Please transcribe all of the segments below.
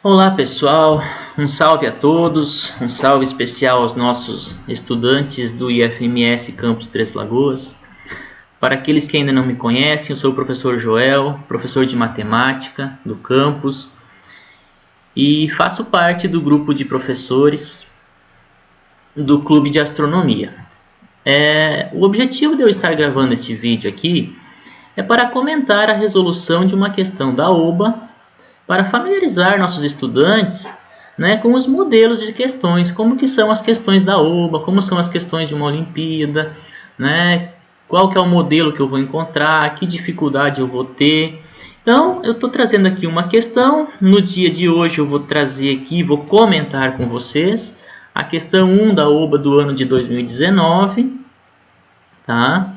Olá pessoal, um salve a todos, um salve especial aos nossos estudantes do IFMS Campus Três Lagoas. Para aqueles que ainda não me conhecem, eu sou o professor Joel, professor de matemática do campus e faço parte do grupo de professores do Clube de Astronomia. O objetivo de eu estar gravando este vídeo aqui é para comentar a resolução de uma questão da OBA, para familiarizar nossos estudantes, com os modelos de questões, como que são as questões da OBA, como são as questões de uma Olimpíada, qual que é o modelo que eu vou encontrar, que dificuldade eu vou ter. Então, eu estou trazendo aqui uma questão. No dia de hoje eu vou trazer aqui, vou comentar com vocês a questão 1 da OBA do ano de 2019. Tá?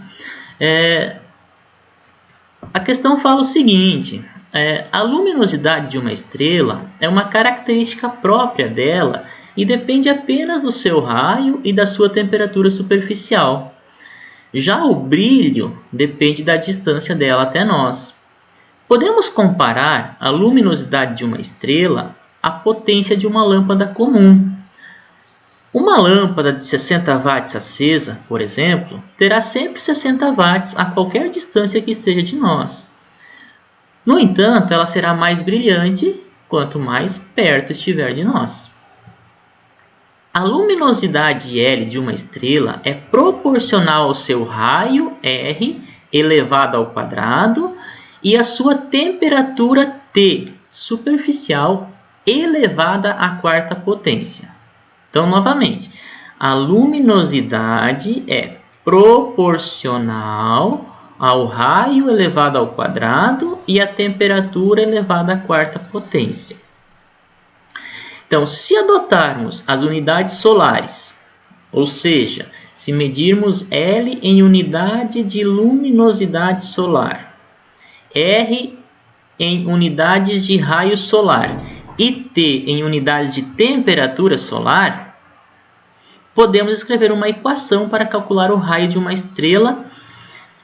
A questão fala o seguinte: a luminosidade de uma estrela é uma característica própria dela e depende apenas do seu raio e da sua temperatura superficial. Já o brilho depende da distância dela até nós. Podemos comparar a luminosidade de uma estrela à potência de uma lâmpada comum. Uma lâmpada de 60 watts acesa, por exemplo, terá sempre 60 watts a qualquer distância que esteja de nós. No entanto, ela será mais brilhante quanto mais perto estiver de nós. A luminosidade L de uma estrela é proporcional ao seu raio R elevado ao quadrado e à sua temperatura T superficial elevada à quarta potência. Então, novamente, a luminosidade é proporcional ao raio elevado ao quadrado e à temperatura elevada à quarta potência. Então, se adotarmos as unidades solares, ou seja, se medirmos L em unidade de luminosidade solar, R em unidades de raio solar e T em unidades de temperatura solar, podemos escrever uma equação para calcular o raio de uma estrela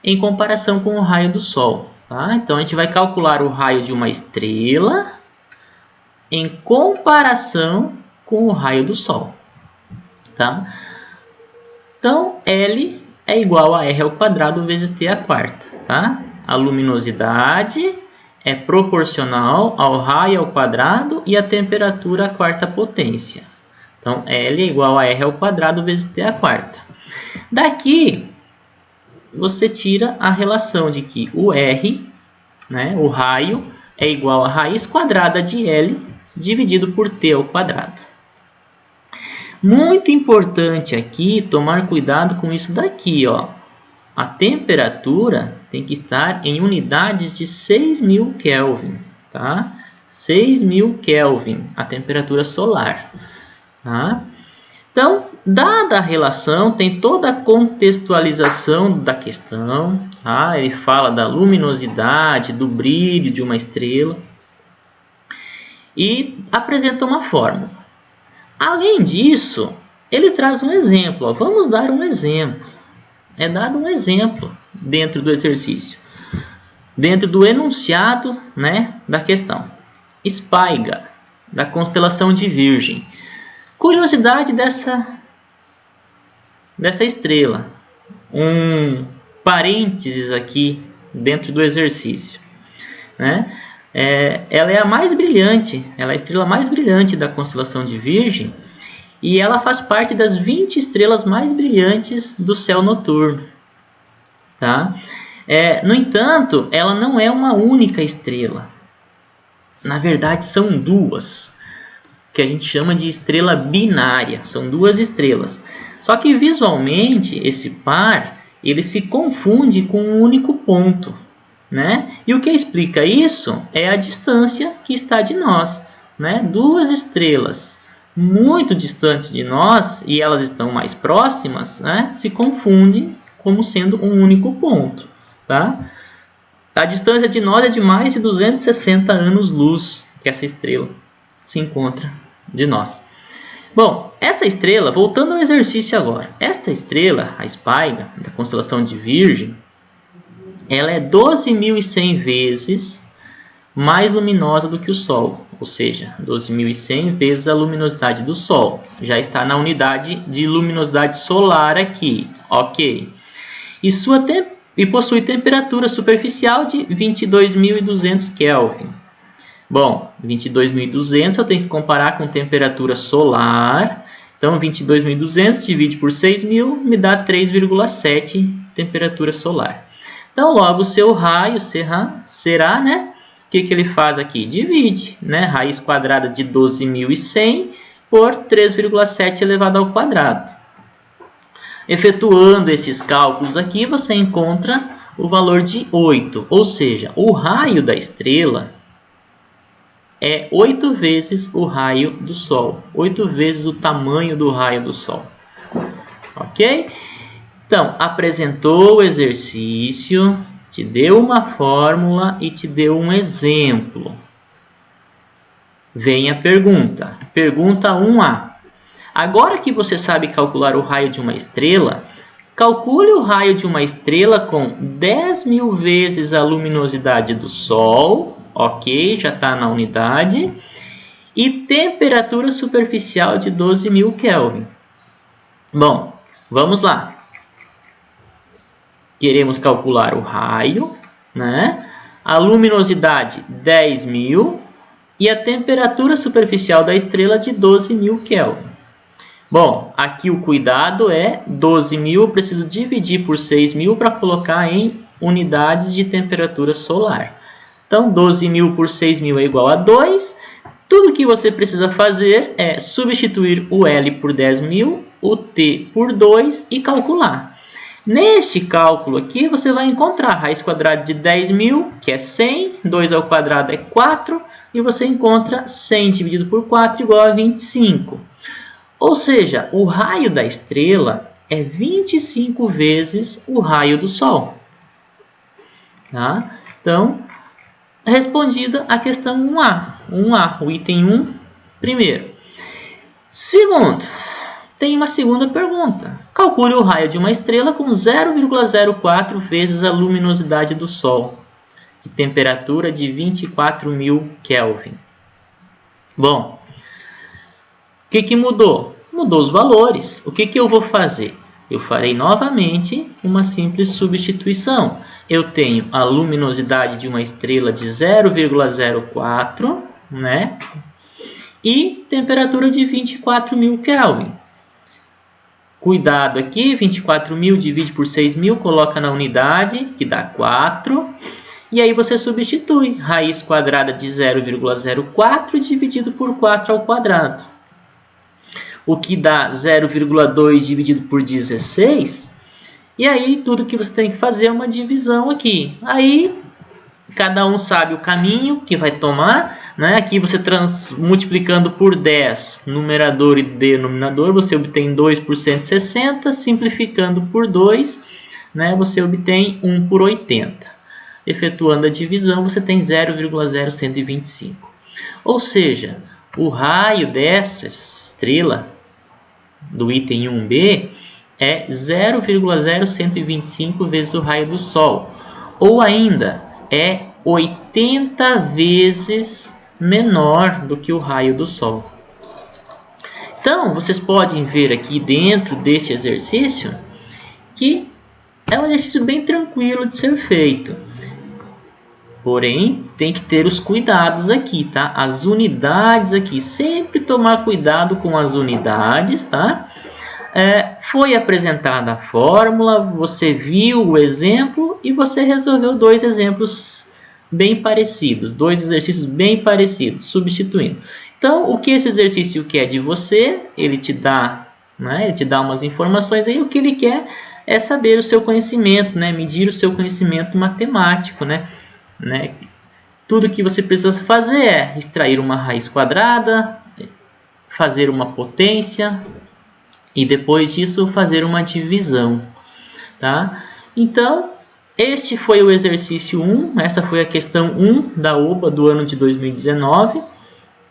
em comparação com o raio do Sol. Tá? Então, a gente vai calcular o raio de uma estrela em comparação com o raio do Sol. Tá? Então, L é igual a R ao quadrado vezes T à quarta. Tá? A luminosidade é proporcional ao raio ao quadrado e à temperatura à quarta potência. Então, L é igual a R ao quadrado vezes T à quarta. Daqui, você tira a relação de que o R, o raio, é igual a raiz quadrada de L dividido por T ao quadrado. Muito importante aqui tomar cuidado com isso daqui, ó. A temperatura tem que estar em unidades de 6.000 Kelvin, tá? 6.000 Kelvin, a temperatura solar. Tá? Então, dada a relação, tem toda a contextualização da questão. Tá? Ele fala da luminosidade, do brilho de uma estrela e apresenta uma fórmula. Além disso, ele traz um exemplo. Ó. Vamos dar um exemplo. É dado um exemplo dentro do exercício, dentro do enunciado da questão. Spaiga, da constelação de Virgem. Curiosidade dessa estrela. Um parênteses aqui dentro do exercício. Ela é a mais brilhante, ela é a estrela mais brilhante da constelação de Virgem e ela faz parte das 20 estrelas mais brilhantes do céu noturno. Tá? No entanto, ela não é uma única estrela. Na verdade, são duas, que a gente chama de estrela binária. São duas estrelas. Só que visualmente, esse par ele se confunde com um único ponto. E o que explica isso é a distância que está de nós. Duas estrelas muito distantes de nós e elas estão mais próximas, se confundem como sendo um único ponto. Tá? A distância de nós é de mais de 260 anos-luz que essa estrela se encontra de nós. Bom, essa estrela, voltando ao exercício agora, esta estrela, a Spaiga, da constelação de Virgem, ela é 12.100 vezes mais luminosa do que o Sol. ou seja, 12.100 vezes a luminosidade do Sol. Já está na unidade de luminosidade solar aqui, ok? E possui temperatura superficial de 22.200 Kelvin. Bom, 22.200 eu tenho que comparar com temperatura solar. Então, 22.200 divide por 6.000 me dá 3,7 temperatura solar. Então, logo o seu raio será, né? O que ele faz aqui? Divide, né? Raiz quadrada de 12.100 por 3,7 elevado ao quadrado. Efetuando esses cálculos aqui, você encontra o valor de 8. Ou seja, o raio da estrela é 8 vezes o raio do Sol. 8 vezes o tamanho do raio do Sol. Ok? Então, apresentou o exercício, te deu uma fórmula e te deu um exemplo. Vem a pergunta. Pergunta 1A. Agora que você sabe calcular o raio de uma estrela, calcule o raio de uma estrela com 10.000 vezes a luminosidade do Sol. Ok, já está na unidade. E temperatura superficial de 12.000 Kelvin. Bom, vamos lá. Queremos calcular o raio, né? A luminosidade 10.000 e a temperatura superficial da estrela de 12.000 Kelvin. Bom, aqui o cuidado é 12.000, eu preciso dividir por 6.000 para colocar em unidades de temperatura solar. Então, 12.000 por 6.000 é igual a 2. Tudo que você precisa fazer é substituir o L por 10.000, o T por 2 e calcular. Neste cálculo aqui, você vai encontrar a raiz quadrada de 10.000, que é 100, 2 ao quadrado é 4, e você encontra 100 dividido por 4 igual a 25. Ou seja, o raio da estrela é 25 vezes o raio do Sol. Tá? Então, respondida a questão 1A, o item 1 primeiro. Segundo, tem uma segunda pergunta. Calcule o raio de uma estrela com 0,04 vezes a luminosidade do Sol e temperatura de 24.000 Kelvin. Bom, o que mudou? Mudou os valores. O que eu vou fazer? Eu farei novamente uma simples substituição. Eu tenho a luminosidade de uma estrela de 0,04, né? E temperatura de 24.000 Kelvin. Cuidado aqui, 24.000 divide por 6.000, coloca na unidade, que dá 4. E aí você substitui raiz quadrada de 0,04 dividido por 4 ao quadrado. O que dá 0,2 dividido por 16. E aí tudo que você tem que fazer é uma divisão aqui. Aí cada um sabe o caminho que vai tomar, né? Aqui você multiplicando por 10, numerador e denominador, você obtém 2 por 160, simplificando por 2, né? Você obtém 1 por 80. Efetuando a divisão, você tem 0,0125. Ou seja, o raio dessa estrela, do item 1B, é 0,0125 vezes o raio do Sol. Ou ainda, é 80 vezes menor do que o raio do Sol. Então, vocês podem ver aqui dentro deste exercício que é um exercício bem tranquilo de ser feito. Porém, tem que ter os cuidados aqui, tá? As unidades aqui, sempre tomar cuidado com as unidades, tá? Foi apresentada a fórmula, você viu o exemplo e você resolveu dois exemplos bem parecidos, dois exercícios bem parecidos, substituindo. Então, o que esse exercício quer de você, ele te dá, né? Ele te dá umas informações aí, o que ele quer é saber o seu conhecimento, né? Medir o seu conhecimento matemático, né? Tudo que você precisa fazer é extrair uma raiz quadrada, fazer uma potência e depois disso fazer uma divisão, tá? Então, este foi o exercício 1, essa foi a questão 1 da OBA do ano de 2019.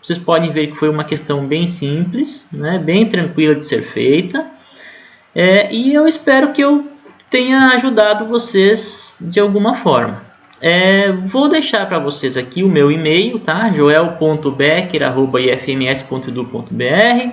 Vocês podem ver que foi uma questão bem simples, né? Bem tranquila de ser feita. E eu espero que eu tenha ajudado vocês de alguma forma. Vou deixar para vocês aqui o meu e-mail, tá? joel.becker@ifms.edu.br,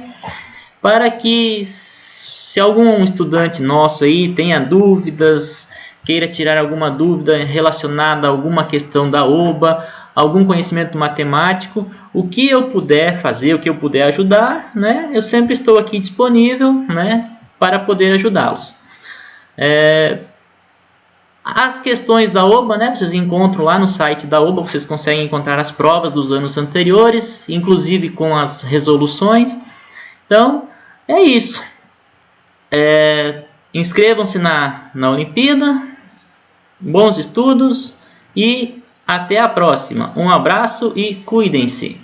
para que, se algum estudante nosso aí tenha dúvidas, queira tirar alguma dúvida relacionada a alguma questão da OBA, algum conhecimento matemático, o que eu puder fazer, o que eu puder ajudar, né? Eu sempre estou aqui disponível, né, para poder ajudá-los. As questões da OBA, né, vocês encontram lá no site da OBA, vocês conseguem encontrar as provas dos anos anteriores, inclusive com as resoluções. Então, é isso. Inscrevam-se na Olimpíada, bons estudos e até a próxima. Um abraço e cuidem-se.